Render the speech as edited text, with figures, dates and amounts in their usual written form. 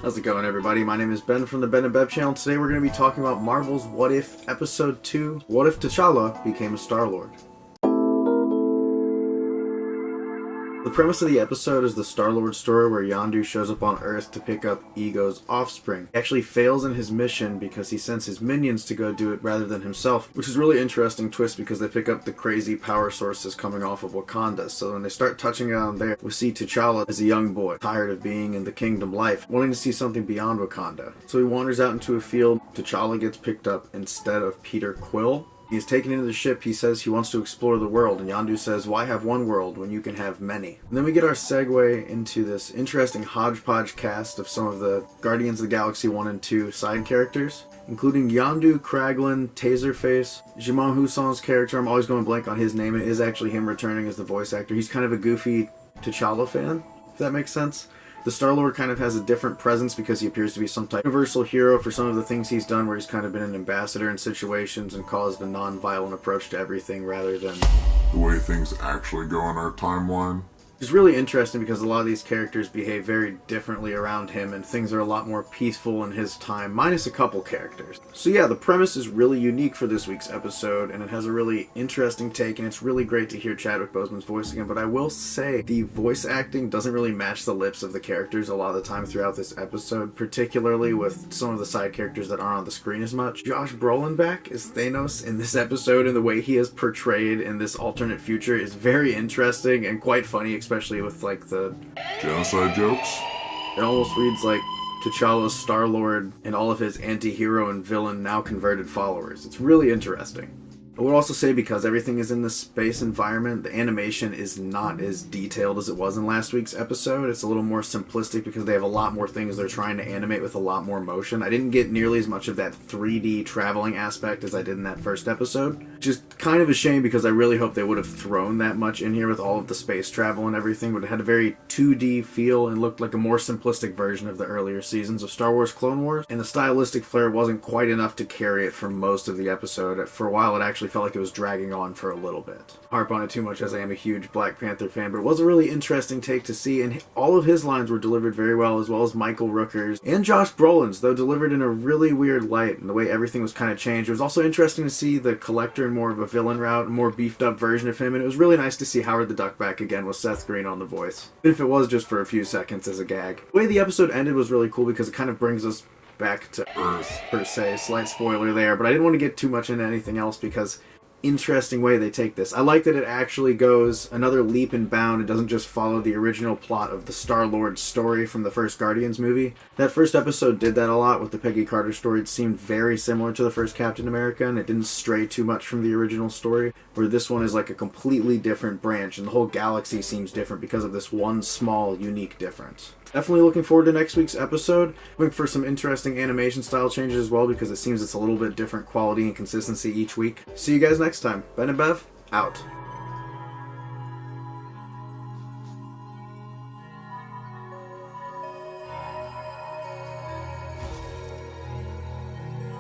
How's it going, everybody? My name is Ben from the Ben and Bev channel. Today we're going to be talking about Marvel's What If Episode 2, What If T'Challa Became a Star-Lord? The premise of the episode is the Star-Lord story where Yondu shows up on Earth to pick up Ego's offspring. He actually fails in his mission because he sends his minions to go do it rather than himself, which is a really interesting twist because they pick up the crazy power sources coming off of Wakanda. So when they start touching on there, we see T'Challa as a young boy, tired of being in the kingdom life, wanting to see something beyond Wakanda. So he wanders out into a field. T'Challa gets picked up instead of Peter Quill. He's taken into the ship. He says he wants to explore the world, and Yondu says, why have one world when you can have many? And then we get our segue into this interesting hodgepodge cast of some of the Guardians of the Galaxy 1 and 2 side characters, including Yondu, Kraglin, Taserface, Jimon Hounson's character. I'm always going blank on his name. It is actually him returning as the voice actor. He's kind of a goofy T'Challa fan, if that makes sense. The Star-Lord kind of has a different presence because he appears to be some type of universal hero for some of the things he's done, where he's kind of been an ambassador in situations and caused a non-violent approach to everything rather than the way things actually go in our timeline. It's really interesting because a lot of these characters behave very differently around him, and things are a lot more peaceful in his time, minus a couple characters. So yeah, the premise is really unique for this week's episode, and it has a really interesting take, and it's really great to hear Chadwick Boseman's voice again, but I will say the voice acting doesn't really match the lips of the characters a lot of the time throughout this episode, particularly with some of the side characters that aren't on the screen as much. Josh Brolin back as Thanos in this episode, and the way he is portrayed in this alternate future is very interesting and quite funny, especially with like the genocide jokes. It almost reads like T'Challa's Star-Lord and all of his anti-hero and villain now converted followers. It's really interesting. I would also say, because everything is in the space environment, the animation is not as detailed as it was in last week's episode. It's a little more simplistic because they have a lot more things they're trying to animate with a lot more motion. I didn't get nearly as much of that 3D traveling aspect as I did in that first episode. Which is kind of a shame because I really hope they would have thrown that much in here with all of the space travel and everything, but it had a very 2D feel and looked like a more simplistic version of the earlier seasons of Star Wars Clone Wars, and the stylistic flair wasn't quite enough to carry it for most of the episode. For a while, it actually felt like it was dragging on for a little bit. Harp on it too much as I am a huge Black Panther fan, but it was a really interesting take to see, and all of his lines were delivered very well, as well as Michael Rooker's and Josh Brolin's, though delivered in a really weird light, and the way everything was kind of changed. It was also interesting to see the Collector in more of a villain route, a more beefed up version of him, and it was really nice to see Howard the Duck back again with Seth Green on the voice, even if it was just for a few seconds as a gag. The way the episode ended was really cool because it kind of brings us back to Earth, per se. Slight spoiler there, but I didn't want to get too much into anything else because interesting way they take this. I like that it actually goes another leap and bound. It doesn't just follow the original plot of the Star-Lord story from the first Guardians movie. That first episode did that a lot with the Peggy Carter story. It seemed very similar to the first Captain America, and it didn't stray too much from the original story, where this one is like a completely different branch, and the whole galaxy seems different because of this one small, unique difference. Definitely looking forward to next week's episode. Looking for some interesting animation style changes as well, because it seems it's a little bit different quality and consistency each week. See you guys next time. Ben and Bev, out.